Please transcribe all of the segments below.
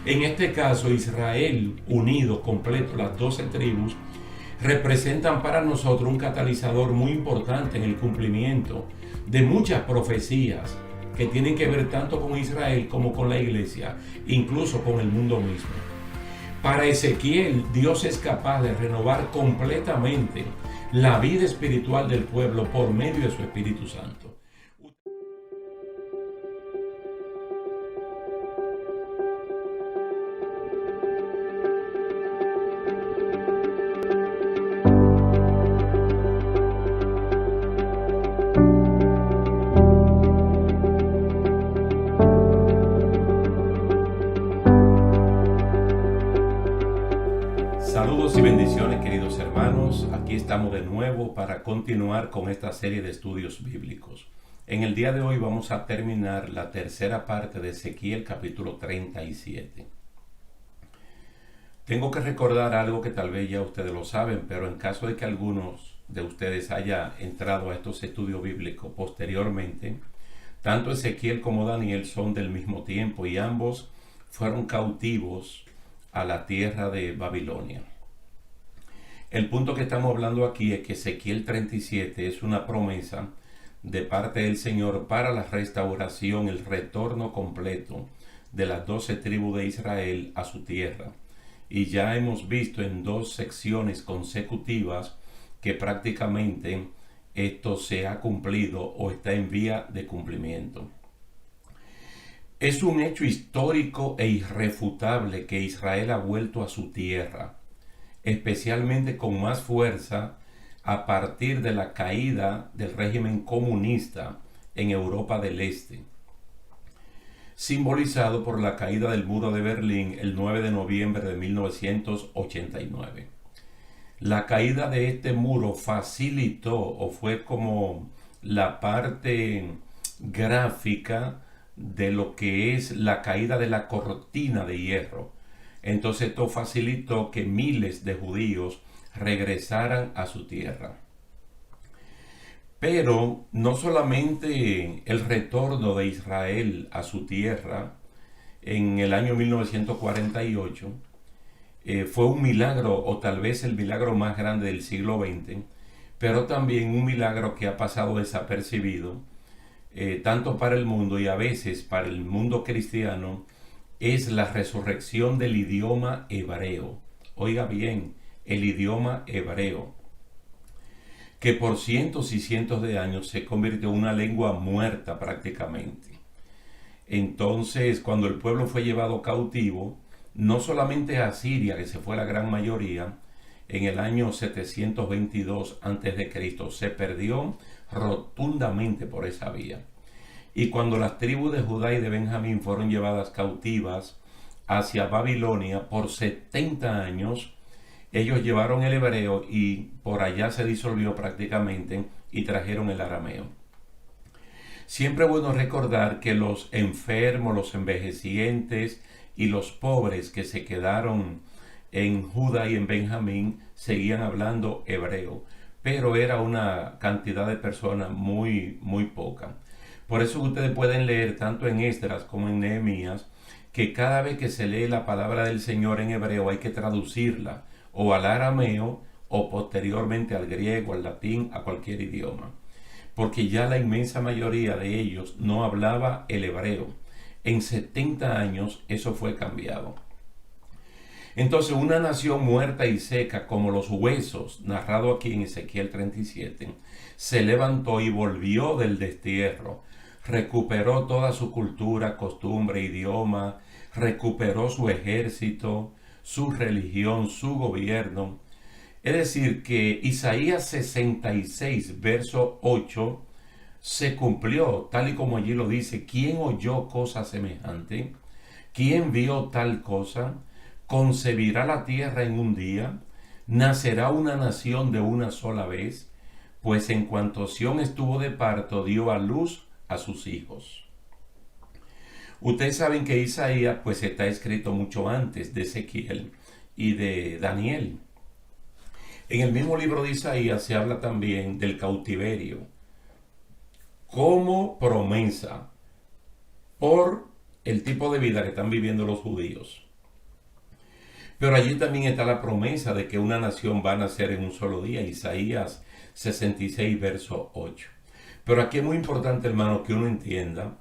En este caso, Israel unido, completo, las 12 tribus, representan para nosotros un catalizador muy importante en el cumplimiento de muchas profecías que tienen que ver tanto con Israel como con la iglesia, incluso con el mundo mismo. Para Ezequiel, Dios es capaz de renovar completamente la vida espiritual del pueblo por medio de su Espíritu Santo. Saludos y bendiciones, queridos hermanos. Aquí estamos de nuevo para continuar con esta serie de estudios bíblicos. En el día de hoy vamos a terminar la tercera parte de Ezequiel capítulo 37. Tengo que recordar algo que tal vez ya ustedes lo saben, pero en caso de que algunos de ustedes haya entrado a estos estudios bíblicos posteriormente, tanto Ezequiel como Daniel son del mismo tiempo y ambos fueron cautivos a la tierra de Babilonia. El punto que estamos hablando aquí es que Ezequiel 37 es una promesa de parte del Señor para la restauración, el retorno completo de las 12 tribus de Israel a su tierra. Y ya hemos visto en 2 secciones consecutivas que prácticamente esto se ha cumplido o está en vía de cumplimiento. Es un hecho histórico e irrefutable que Israel ha vuelto a su tierra, especialmente con más fuerza a partir de la caída del régimen comunista en Europa del Este, simbolizado por la caída del muro de Berlín el 9 de noviembre de 1989. La caída de este muro facilitó o fue como la parte gráfica de lo que es la caída de la cortina de hierro. Entonces esto facilitó que miles de judíos regresaran a su tierra. Pero no solamente el retorno de Israel a su tierra en el año 1948 fue un milagro, o tal vez el milagro más grande del siglo XX, pero también un milagro que ha pasado desapercibido, tanto para el mundo y a veces para el mundo cristiano, es la resurrección del idioma hebreo. Oiga bien, el idioma hebreo, que por cientos y cientos de años se convirtió en una lengua muerta prácticamente. Entonces, cuando el pueblo fue llevado cautivo, no solamente a Siria, que se fue la gran mayoría, en el año 722 a.C., se perdió rotundamente por esa vía. Y cuando las tribus de Judá y de Benjamín fueron llevadas cautivas hacia Babilonia por 70 años, ellos llevaron el hebreo y por allá se disolvió prácticamente y trajeron el arameo. Siempre es bueno recordar que los enfermos, los envejecientes y los pobres que se quedaron en Judá y en Benjamín seguían hablando hebreo, pero era una cantidad de personas muy poca. Por eso ustedes pueden leer tanto en Esdras como en Nehemías que cada vez que se lee la palabra del Señor en hebreo hay que traducirla o al arameo o posteriormente al griego, al latín, a cualquier idioma. Porque ya la inmensa mayoría de ellos no hablaba el hebreo. En 70 años eso fue cambiado. Entonces una nación muerta y seca como los huesos, narrado aquí en Ezequiel 37, se levantó y volvió del destierro, recuperó toda su cultura, costumbre, idioma, recuperó su ejército, su religión, su gobierno. Es decir, que Isaías 66, verso 8, se cumplió, tal y como allí lo dice. ¿Quién oyó cosa semejante? ¿Quién vio tal cosa? ¿Concebirá la tierra en un día? ¿Nacerá una nación de una sola vez? Pues en cuanto Sión estuvo de parto, dio a luz a sus hijos. Ustedes saben que Isaías pues está escrito mucho antes de Ezequiel y de Daniel. En el mismo libro de Isaías se habla también del cautiverio como promesa por el tipo de vida que están viviendo los judíos. Pero allí también está la promesa de que una nación va a nacer en un solo día, Isaías 66, verso 8. Pero aquí es muy importante, hermano, que uno entienda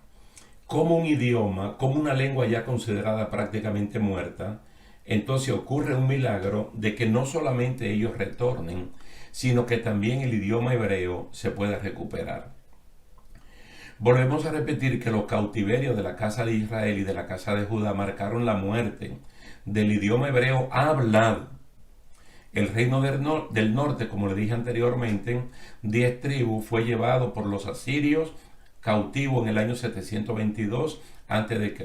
cómo un idioma, como una lengua ya considerada prácticamente muerta, entonces ocurre un milagro de que no solamente ellos retornen, sino que también el idioma hebreo se puede recuperar. Volvemos a repetir que los cautiverios de la casa de Israel y de la casa de Judá marcaron la muerte del idioma hebreo hablado. El reino del norte, como le dije anteriormente, 10 tribus, fue llevado por los asirios cautivo en el año 722 a.C.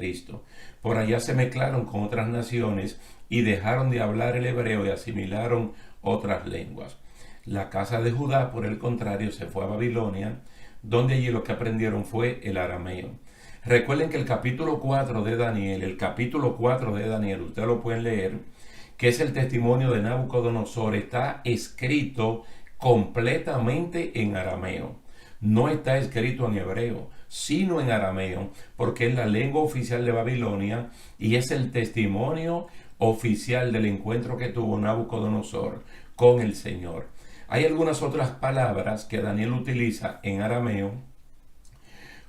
Por allá se mezclaron con otras naciones y dejaron de hablar el hebreo y asimilaron otras lenguas. La casa de Judá, por el contrario, se fue a Babilonia, donde allí lo que aprendieron fue el arameo. Recuerden que el capítulo 4 de Daniel, ustedes lo pueden leer, que es el testimonio de Nabucodonosor, está escrito completamente en arameo. No está escrito en hebreo, sino en arameo, porque es la lengua oficial de Babilonia y es el testimonio oficial del encuentro que tuvo Nabucodonosor con el Señor. Hay algunas otras palabras que Daniel utiliza en arameo,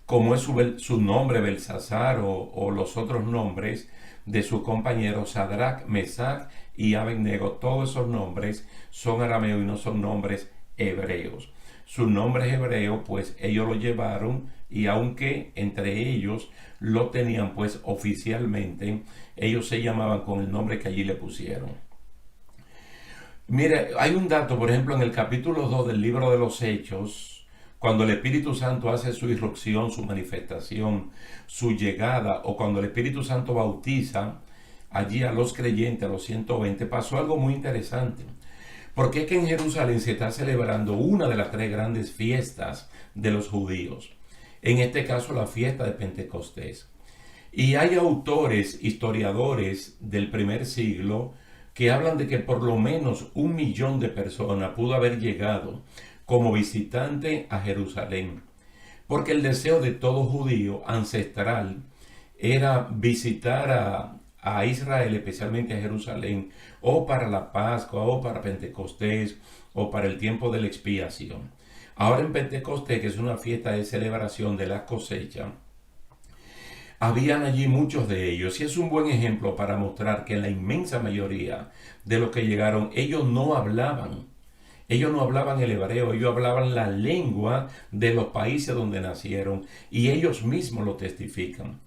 como es su nombre Belsasar o los otros nombres de sus compañeros Sadrach, Mesach y Abednego. Todos esos nombres son arameos y no son nombres hebreos. Su nombre es hebreo, pues ellos lo llevaron, y aunque entre ellos lo tenían pues oficialmente, ellos se llamaban con el nombre que allí le pusieron. Mire, hay un dato, por ejemplo, en el capítulo 2 del libro de los Hechos, cuando el Espíritu Santo hace su irrupción, su manifestación, su llegada, o cuando el Espíritu Santo bautiza allí a los creyentes, a los 120, pasó algo muy interesante. Porque es que en Jerusalén se está celebrando una de las 3 grandes fiestas de los judíos. En este caso, la fiesta de Pentecostés. Y hay autores, historiadores del primer siglo, que hablan de que por lo menos 1 millón de personas pudo haber llegado como visitante a Jerusalén. Porque el deseo de todo judío ancestral era visitar a Israel, especialmente a Jerusalén, o para la Pascua, o para Pentecostés, o para el tiempo de la expiación. Ahora en Pentecostés, que es una fiesta de celebración de la cosecha, habían allí muchos de ellos, y es un buen ejemplo para mostrar que la inmensa mayoría de los que llegaron, ellos no hablaban el hebreo, ellos hablaban la lengua de los países donde nacieron, y ellos mismos lo testifican.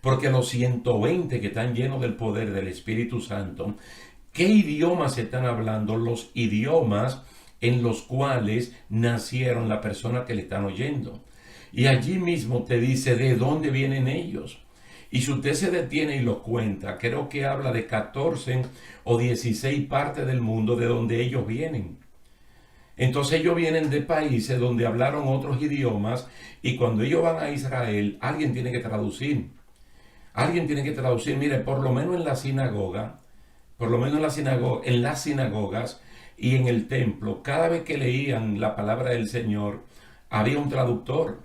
Porque los 120 que están llenos del poder del Espíritu Santo, ¿qué idiomas están hablando? Los idiomas en los cuales nacieron la persona que le están oyendo. Y allí mismo te dice de dónde vienen ellos. Y si usted se detiene y lo cuenta, creo que habla de 14 o 16 partes del mundo de donde ellos vienen. Entonces ellos vienen de países donde hablaron otros idiomas, y cuando ellos van a Israel, alguien tiene que traducir. Mire, por lo menos en la sinagoga, en las sinagogas y en el templo, cada vez que leían la palabra del Señor, había un traductor.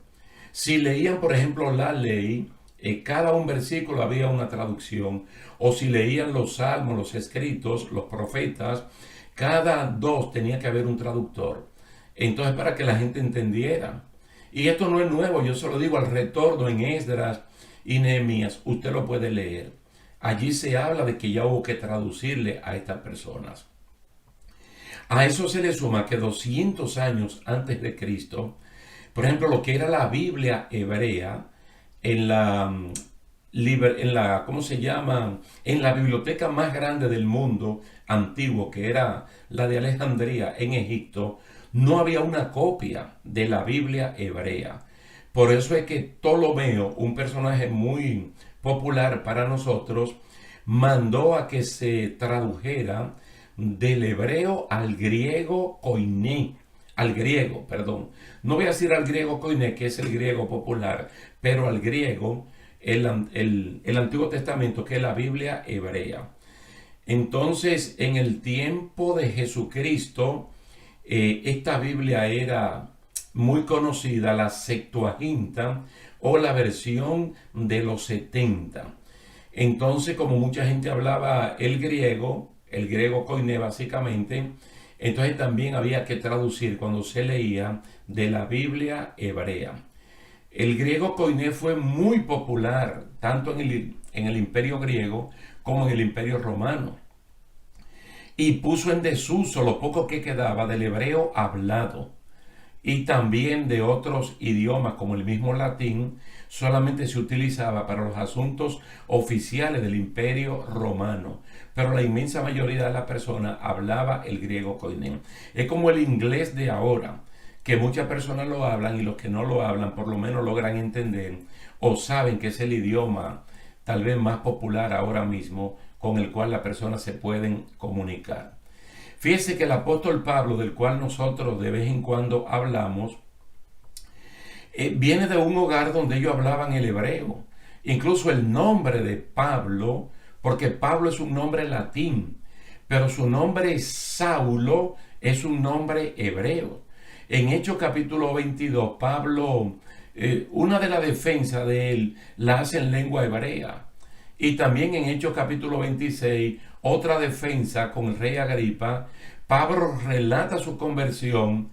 Si leían, por ejemplo, la ley, cada un versículo había una traducción. O si leían los salmos, los escritos, los profetas, cada 2 tenía que haber un traductor. Entonces, para que la gente entendiera. Y esto no es nuevo, yo se lo digo al retorno en Esdras y Nehemías, usted lo puede leer. Allí se habla de que ya hubo que traducirle a estas personas. A eso se le suma que 200 años antes de Cristo, por ejemplo, lo que era la Biblia hebrea, en la ¿cómo se llama? En la biblioteca más grande del mundo antiguo, que era la de Alejandría en Egipto, no había una copia de la Biblia hebrea. Por eso es que Ptolomeo, un personaje muy popular para nosotros, mandó a que se tradujera del hebreo al griego koiné, no voy a decir al griego koiné, que es el griego popular, pero al griego, el Antiguo Testamento, que es la Biblia hebrea. Entonces, en el tiempo de Jesucristo, esta Biblia era muy conocida, la Septuaginta, o la versión de los 70. Entonces, como mucha gente hablaba el griego, el griego koiné básicamente. Entonces también había que traducir cuando se leía de la Biblia hebrea. El griego koiné fue muy popular tanto en el imperio griego como en el imperio romano, y puso en desuso lo poco que quedaba del hebreo hablado, y también de otros idiomas como el mismo latín. Solamente se utilizaba para los asuntos oficiales del imperio romano, pero la inmensa mayoría de las personas hablaba el griego koiné. Es como el inglés de ahora, que muchas personas lo hablan, y los que no lo hablan por lo menos logran entender o saben que es el idioma tal vez más popular ahora mismo con el cual las personas se pueden comunicar. Fíjese que el apóstol Pablo, del cual nosotros de vez en cuando hablamos, viene de un hogar donde ellos hablaban el hebreo. Incluso el nombre de Pablo, porque Pablo es un nombre latín, pero su nombre Saulo es un nombre hebreo. En Hechos capítulo 22, Pablo, una de las defensas de él la hace en lengua hebrea. Y también en Hechos capítulo 26, otra defensa con el rey Agripa, Pablo relata su conversión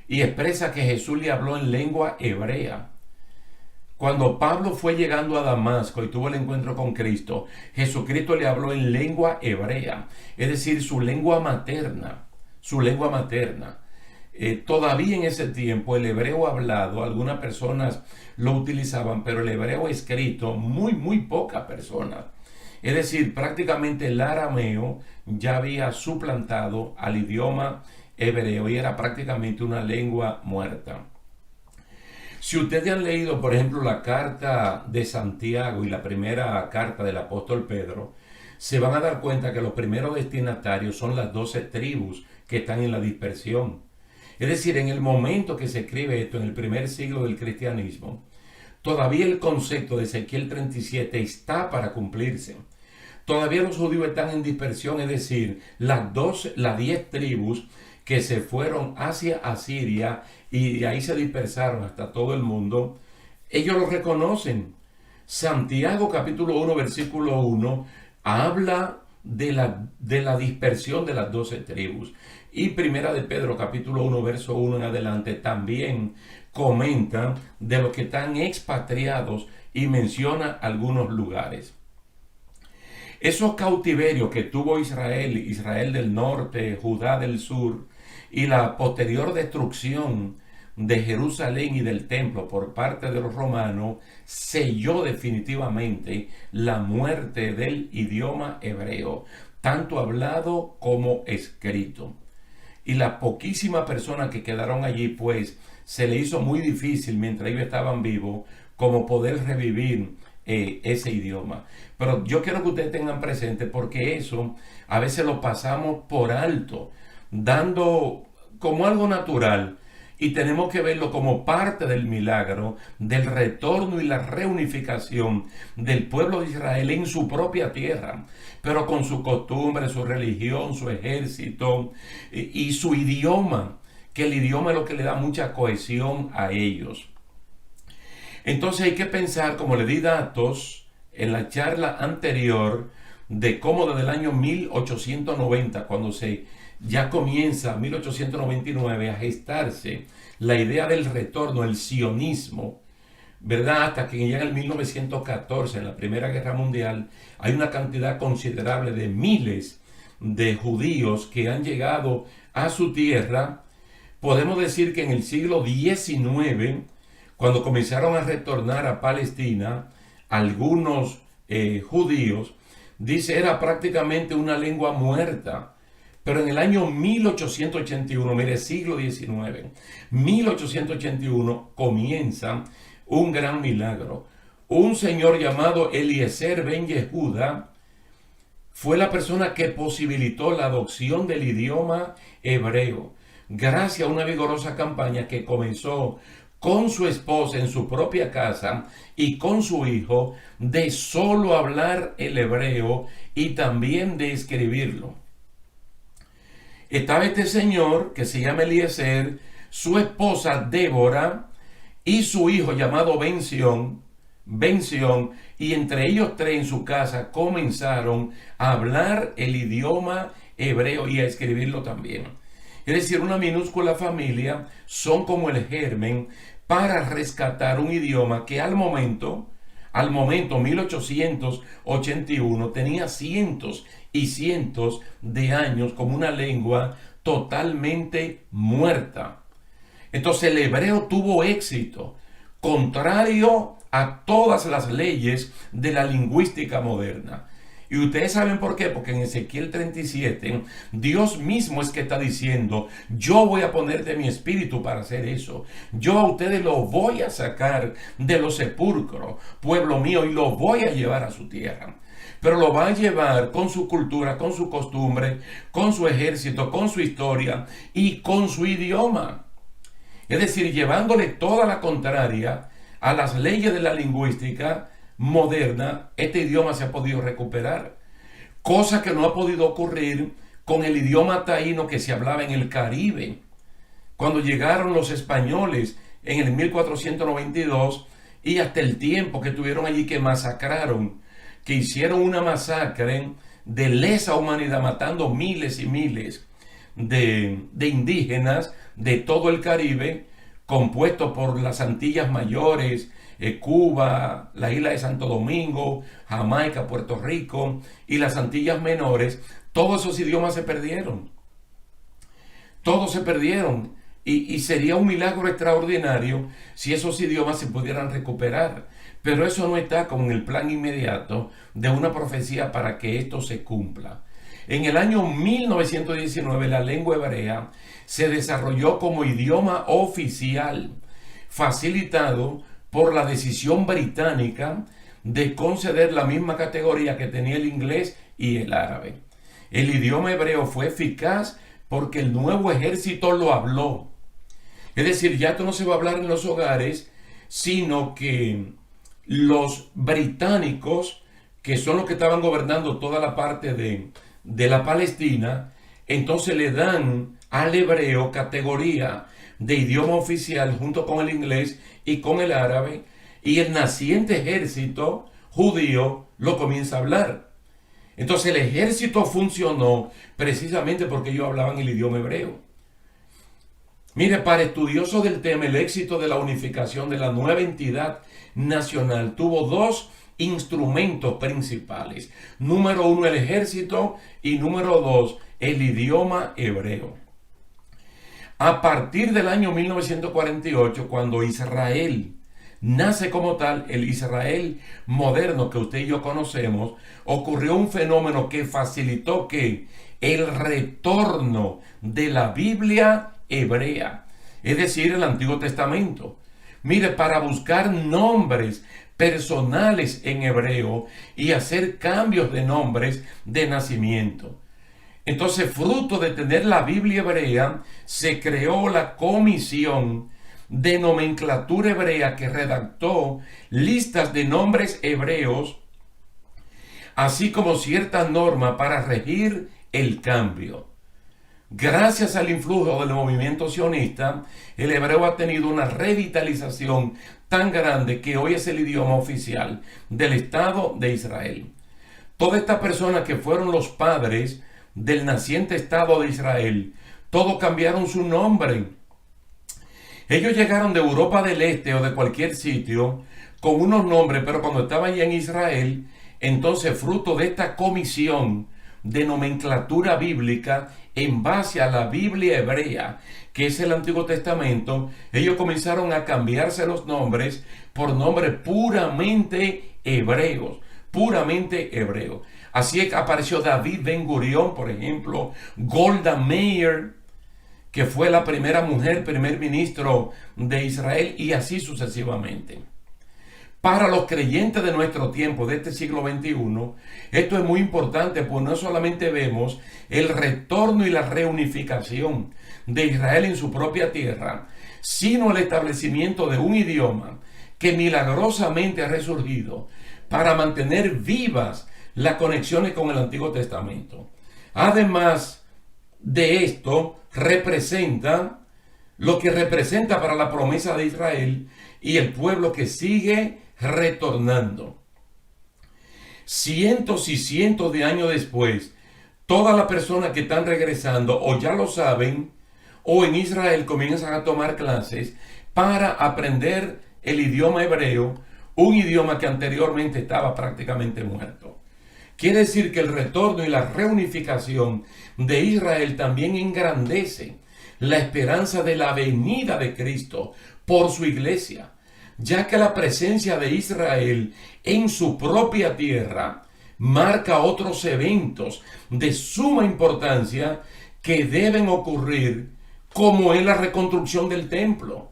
y expresa que Jesús le habló en lengua hebrea. Cuando Pablo fue llegando a Damasco y tuvo el encuentro con Cristo, Jesucristo le habló en lengua hebrea, es decir, su lengua materna, su lengua materna. Todavía en ese tiempo el hebreo hablado, algunas personas lo utilizaban, pero el hebreo escrito, muy pocas personas. Es decir, prácticamente el arameo ya había suplantado al idioma hebreo y era prácticamente una lengua muerta. Si ustedes han leído, por ejemplo, la carta de Santiago y la primera carta del apóstol Pedro, se van a dar cuenta que los primeros destinatarios son las 12 tribus que están en la dispersión. Es decir, en el momento que se escribe esto, en el primer siglo del cristianismo, todavía el concepto de Ezequiel 37 está para cumplirse. Todavía los judíos están en dispersión, es decir, las 10 tribus que se fueron hacia Asiria y de ahí se dispersaron hasta todo el mundo, ellos lo reconocen. Santiago capítulo 1 versículo 1 habla de la dispersión de las 12 tribus. Y primera de Pedro capítulo 1 verso 1 en adelante también comenta de los que están expatriados y menciona algunos lugares. Esos cautiverios que tuvo Israel del norte, Judá del sur, y la posterior destrucción de Jerusalén y del templo por parte de los romanos, selló definitivamente la muerte del idioma hebreo, tanto hablado como escrito. Y las poquísimas personas que quedaron allí, pues, se le hizo muy difícil mientras ellos estaban vivos, como poder revivir ese idioma. Pero yo quiero que ustedes tengan presente, porque eso a veces lo pasamos por alto, dando como algo natural, y tenemos que verlo como parte del milagro del retorno y la reunificación del pueblo de Israel en su propia tierra, pero con su costumbre, su religión, su ejército y su idioma, que el idioma es lo que le da mucha cohesión a ellos. Entonces hay que pensar, como le di datos en la charla anterior, de cómo desde el año 1890, cuando ya comienza 1899 a gestarse la idea del retorno, el sionismo, ¿verdad? Hasta que ya en el 1914, en la Primera Guerra Mundial, hay una cantidad considerable de miles de judíos que han llegado a su tierra. Podemos decir que en el siglo XIX, cuando comenzaron a retornar a Palestina, algunos judíos, dice, era prácticamente una lengua muerta. Pero en el año 1881, mire, siglo XIX, 1881, comienza un gran milagro. Un señor llamado Eliezer Ben Yehuda fue la persona que posibilitó la adopción del idioma hebreo, gracias a una vigorosa campaña que comenzó con su esposa en su propia casa y con su hijo, de solo hablar el hebreo y también de escribirlo. Estaba este señor que se llama Eliezer, su esposa Débora y su hijo llamado Ben-Sion, y entre ellos tres en su casa comenzaron a hablar el idioma hebreo y a escribirlo también. Es decir, una minúscula familia son como el germen para rescatar un idioma que al momento 1881, tenía cientos y cientos de años como una lengua totalmente muerta. Entonces el hebreo tuvo éxito, contrario a todas las leyes de la lingüística moderna. Y ustedes saben por qué, porque en Ezequiel 37, Dios mismo es que está diciendo, yo voy a poner de mi espíritu para hacer eso. Yo a ustedes los voy a sacar de los sepulcros, pueblo mío, y los voy a llevar a su tierra. Pero lo va a llevar con su cultura, con su costumbre, con su ejército, con su historia y con su idioma. Es decir, llevándole toda la contraria a las leyes de la lingüística moderna, este idioma se ha podido recuperar. Cosa que no ha podido ocurrir con el idioma taíno que se hablaba en el Caribe. Cuando llegaron los españoles en el 1492 y hasta el tiempo que tuvieron allí, que masacraron, que hicieron una masacre de lesa humanidad, matando miles y miles de indígenas de todo el Caribe, compuesto por las Antillas Mayores, Cuba, la isla de Santo Domingo, Jamaica, Puerto Rico y las Antillas Menores. Todos esos idiomas se perdieron. Todos se perdieron. Y sería un milagro extraordinario si esos idiomas se pudieran recuperar. Pero eso no está como en el plan inmediato de una profecía para que esto se cumpla. En el año 1919 la lengua hebrea se desarrolló como idioma oficial, facilitado por la decisión británica de conceder la misma categoría que tenía el inglés y el árabe. El idioma hebreo fue eficaz porque el nuevo ejército lo habló. Es decir, ya esto no se va a hablar en los hogares, sino que los británicos, que son los que estaban gobernando toda la parte de la Palestina, entonces le dan al hebreo categoría de idioma oficial junto con el inglés y con el árabe, y el naciente ejército judío lo comienza a hablar. Entonces el ejército funcionó precisamente porque ellos hablaban el idioma hebreo. Mire, para estudiosos del tema, el éxito de la unificación de la nueva entidad nacional tuvo dos instrumentos principales. Número uno, el ejército, y número dos, el idioma hebreo. A partir del año 1948, cuando Israel nace como tal, el Israel moderno que usted y yo conocemos, ocurrió un fenómeno que facilitó que el retorno de la Biblia hebrea, es decir, el Antiguo Testamento. Mire, para buscar nombres personales en hebreo y hacer cambios de nombres de nacimiento. Entonces, fruto de tener la Biblia hebrea, se creó la Comisión de Nomenclatura Hebrea, que redactó listas de nombres hebreos, así como ciertas normas para regir el cambio. Gracias al influjo del movimiento sionista, el hebreo ha tenido una revitalización tan grande que hoy es el idioma oficial del Estado de Israel. Todas estas personas que fueron los padres del naciente Estado de Israel, todos cambiaron su nombre. Ellos llegaron de Europa del Este o de cualquier sitio con unos nombres, pero cuando estaban ya en Israel, entonces fruto de esta comisión de nomenclatura bíblica en base a la Biblia hebrea, que es el Antiguo Testamento, ellos comenzaron a cambiarse los nombres por nombres puramente hebreos, puramente hebreos. Así es que apareció David Ben Gurión, por ejemplo, Golda Meir, que fue la primera mujer primer ministro de Israel, y así sucesivamente. Para los creyentes de nuestro tiempo, de este siglo XXI, esto es muy importante, pues no solamente vemos el retorno y la reunificación de Israel en su propia tierra, sino el establecimiento de un idioma que milagrosamente ha resurgido para mantener vivas las conexiones con el Antiguo Testamento. Además de esto, representa lo que representa para la promesa de Israel y el pueblo que sigue retornando. Cientos y cientos de años después, todas las personas que están regresando o ya lo saben o en Israel comienzan a tomar clases para aprender el idioma hebreo, un idioma que anteriormente estaba prácticamente muerto. Quiere decir que el retorno y la reunificación de Israel también engrandece la esperanza de la venida de Cristo por su iglesia, ya que la presencia de Israel en su propia tierra marca otros eventos de suma importancia que deben ocurrir, como es la reconstrucción del templo.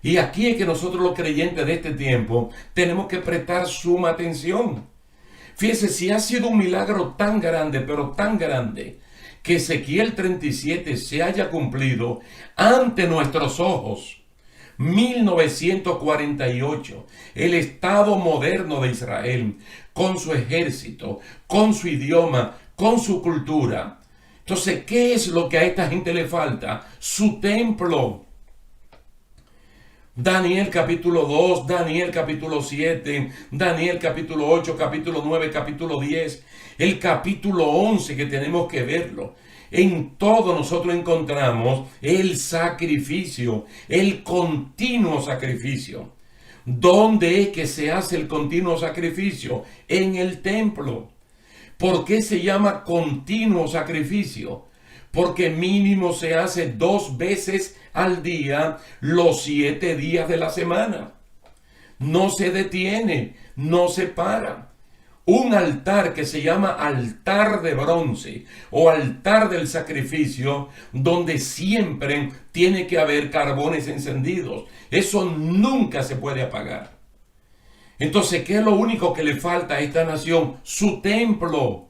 Y aquí es que nosotros los creyentes de este tiempo tenemos que prestar suma atención. Fíjese, si ha sido un milagro tan grande, pero tan grande, que Ezequiel 37 se haya cumplido ante nuestros ojos. 1948, el Estado moderno de Israel, con su ejército, con su idioma, con su cultura. Entonces, ¿qué es lo que a esta gente le falta? Su templo. Daniel capítulo 2, Daniel capítulo 7, Daniel capítulo 8, capítulo 9, capítulo 10, el capítulo 11 que tenemos que verlo. En todo nosotros encontramos el sacrificio, el continuo sacrificio. ¿Dónde es que se hace el continuo sacrificio? En el templo. ¿Por qué se llama continuo sacrificio? Porque mínimo se hace 2 veces al día, los 7 días de la semana. No se detiene, no se para. Un altar que se llama altar de bronce o altar del sacrificio, donde siempre tiene que haber carbones encendidos. Eso nunca se puede apagar. Entonces, ¿qué es lo único que le falta a esta nación? Su templo.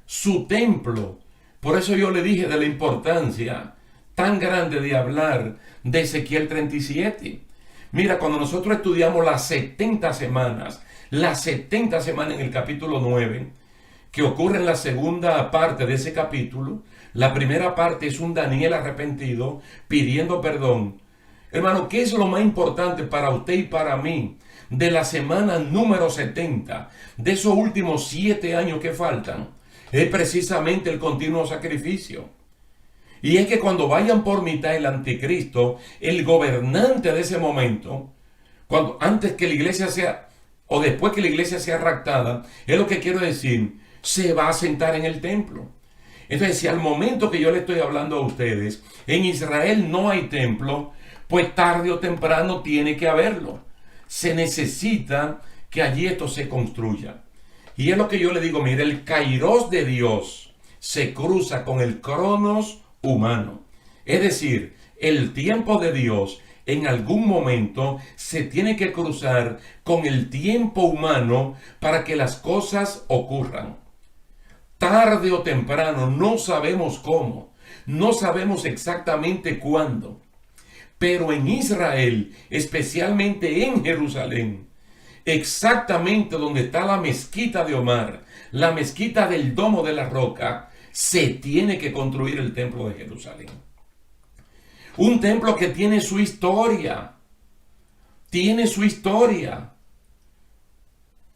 Su templo. Por eso yo le dije de la importancia tan grande de hablar de Ezequiel 37. Mira, cuando nosotros estudiamos las 70 semanas en el capítulo 9, que ocurre en la segunda parte de ese capítulo, la primera parte es un Daniel arrepentido pidiendo perdón. Hermano, ¿qué es lo más importante para usted y para mí de la semana número 70, de esos últimos 7 años que faltan? Es precisamente el continuo sacrificio. Y es que cuando vayan por mitad el anticristo, el gobernante de ese momento, antes que la iglesia sea, o después que la iglesia sea raptada, es lo que quiero decir, se va a sentar en el templo. Entonces, si al momento que yo le estoy hablando a ustedes, en Israel no hay templo, pues tarde o temprano tiene que haberlo. Se necesita que allí esto se construya. Y es lo que yo le digo, mire, el kairos de Dios se cruza con el cronos humano. Es decir, el tiempo de Dios en algún momento se tiene que cruzar con el tiempo humano para que las cosas ocurran. Tarde o temprano, no sabemos cómo, no sabemos exactamente cuándo, pero en Israel, especialmente en Jerusalén, exactamente donde está la mezquita de Omar, la mezquita del Domo de la Roca, se tiene que construir el templo de Jerusalén. Un templo que tiene su historia. Tiene su historia.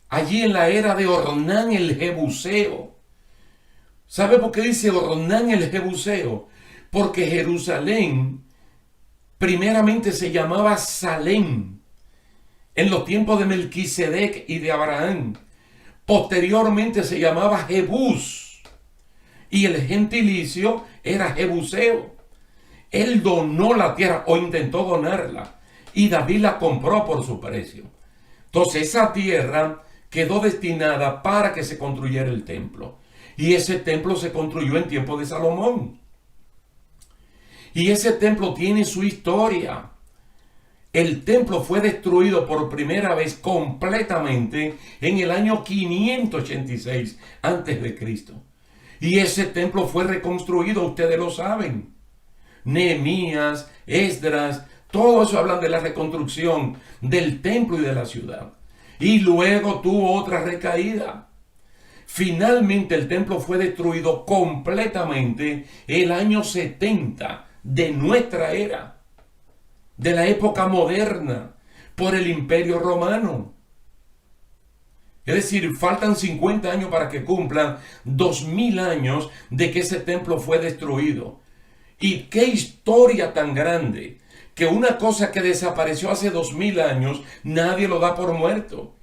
Allí en la era de Ornán el Jebuseo. ¿Sabe por qué dice Ornán el Jebuseo? Porque Jerusalén primeramente se llamaba Salem en los tiempos de Melquisedec y de Abraham. Posteriormente se llamaba Jebús y el gentilicio era Jebuseo. Él donó la tierra o intentó donarla y David la compró por su precio. Entonces esa tierra quedó destinada para que se construyera el templo. Y ese templo se construyó en tiempo de Salomón. Y ese templo tiene su historia. El templo fue destruido por primera vez completamente en el año 586 a.C. Y ese templo fue reconstruido, ustedes lo saben. Nehemías, Esdras, todo eso hablan de la reconstrucción del templo y de la ciudad. Y luego tuvo otra recaída. Finalmente el templo fue destruido completamente el año 70 de nuestra era, de la época moderna, por el Imperio Romano. Es decir, faltan 50 años para que cumplan 2000 años de que ese templo fue destruido. Y qué historia tan grande, que una cosa que desapareció hace 2000 años, nadie lo da por muerto.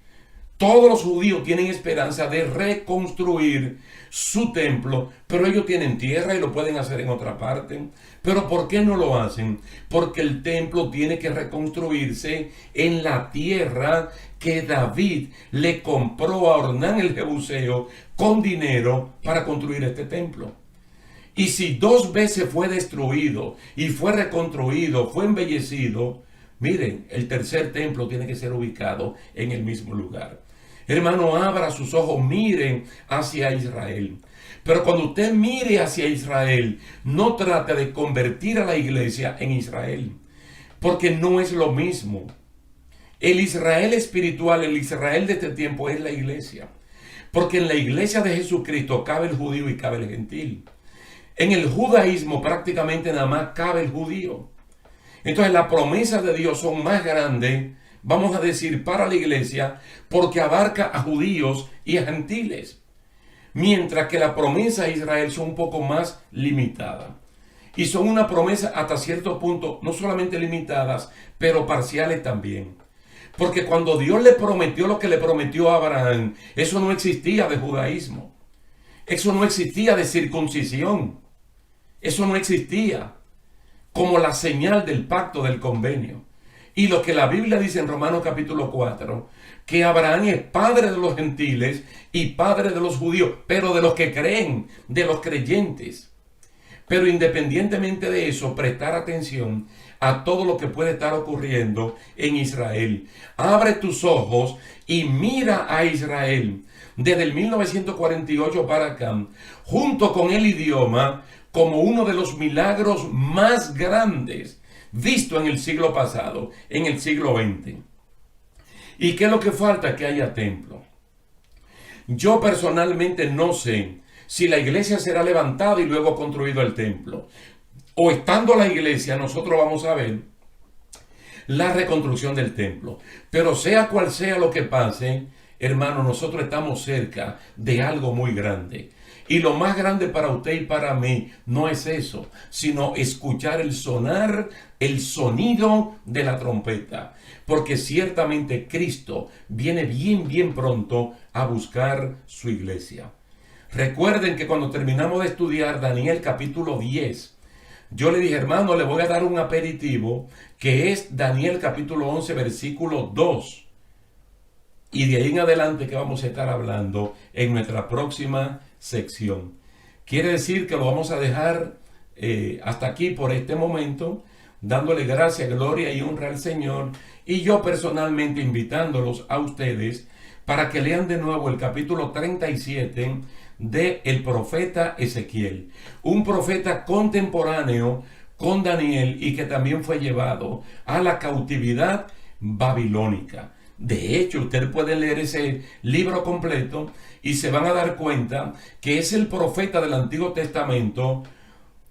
Todos los judíos tienen esperanza de reconstruir su templo, pero ellos tienen tierra y lo pueden hacer en otra parte. Pero ¿por qué no lo hacen? Porque el templo tiene que reconstruirse en la tierra que David le compró a Ornán el Jebuseo con dinero para construir este templo. Y si 2 veces fue destruido y fue reconstruido, fue embellecido, miren, el tercer templo tiene que ser ubicado en el mismo lugar. Hermano, abra sus ojos, miren hacia Israel. Pero cuando usted mire hacia Israel, no trate de convertir a la iglesia en Israel, porque no es lo mismo. El Israel espiritual, el Israel de este tiempo es la iglesia, porque en la iglesia de Jesucristo cabe el judío y cabe el gentil. En el judaísmo prácticamente nada más cabe el judío. Entonces las promesas de Dios son más grandes, vamos a decir, para la iglesia, porque abarca a judíos y a gentiles. Mientras que la promesa a Israel son un poco más limitadas. Y son una promesa hasta cierto punto, no solamente limitadas, pero parciales también. Porque cuando Dios le prometió lo que le prometió a Abraham, eso no existía de judaísmo. Eso no existía de circuncisión. Eso no existía como la señal del pacto del convenio. Y lo que la Biblia dice en Romanos capítulo 4, que Abraham es padre de los gentiles y padre de los judíos, pero de los que creen, de los creyentes. Pero independientemente de eso, prestar atención a todo lo que puede estar ocurriendo en Israel. Abre tus ojos y mira a Israel desde el 1948 para acá, junto con el idioma, como uno de los milagros más grandes visto en el siglo pasado, en el siglo XX. ¿Y qué es lo que falta? Que haya templo. Yo personalmente no sé si la iglesia será levantada y luego construido el templo, o estando la iglesia nosotros vamos a ver la reconstrucción del templo. Pero sea cual sea lo que pase, hermano, nosotros estamos cerca de algo muy grande. Y lo más grande para usted y para mí no es eso, sino escuchar el sonar, el sonido de la trompeta. Porque ciertamente Cristo viene bien pronto a buscar su iglesia. Recuerden que cuando terminamos de estudiar Daniel capítulo 10, yo le dije, hermano, le voy a dar un aperitivo que es Daniel capítulo 11, versículo 2. Y de ahí en adelante que vamos a estar hablando en nuestra próxima sección. Quiere decir que lo vamos a dejar hasta aquí por este momento, dándole gracia, gloria y honra al Señor, y yo personalmente invitándolos a ustedes para que lean de nuevo el capítulo 37 de el profeta Ezequiel, un profeta contemporáneo con Daniel y que también fue llevado a la cautividad babilónica. De hecho, usted puede leer ese libro completo y se van a dar cuenta que es el profeta del Antiguo Testamento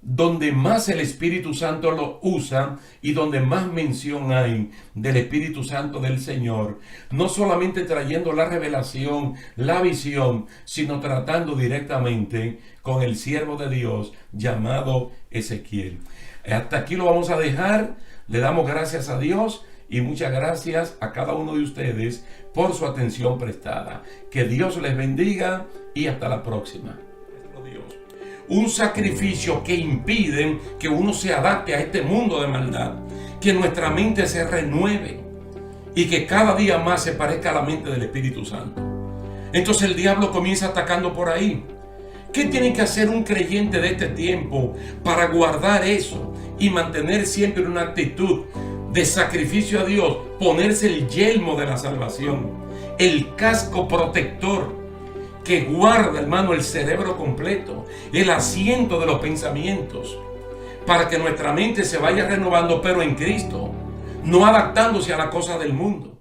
donde más el Espíritu Santo lo usa y donde más mención hay del Espíritu Santo del Señor, no solamente trayendo la revelación, la visión, sino tratando directamente con el siervo de Dios llamado Ezequiel. Hasta aquí lo vamos a dejar. Le damos gracias a Dios y muchas gracias a cada uno de ustedes por su atención prestada. Que Dios les bendiga y hasta la próxima. Un sacrificio que impide que uno se adapte a este mundo de maldad, que nuestra mente se renueve y que cada día más se parezca a la mente del Espíritu Santo. Entonces el diablo comienza atacando por ahí. ¿Qué tiene que hacer un creyente de este tiempo para guardar eso y mantener siempre una actitud de sacrificio a Dios? Ponerse el yelmo de la salvación, el casco protector que guarda, hermano, el cerebro completo, el asiento de los pensamientos, para que nuestra mente se vaya renovando, pero en Cristo, no adaptándose a la cosa del mundo.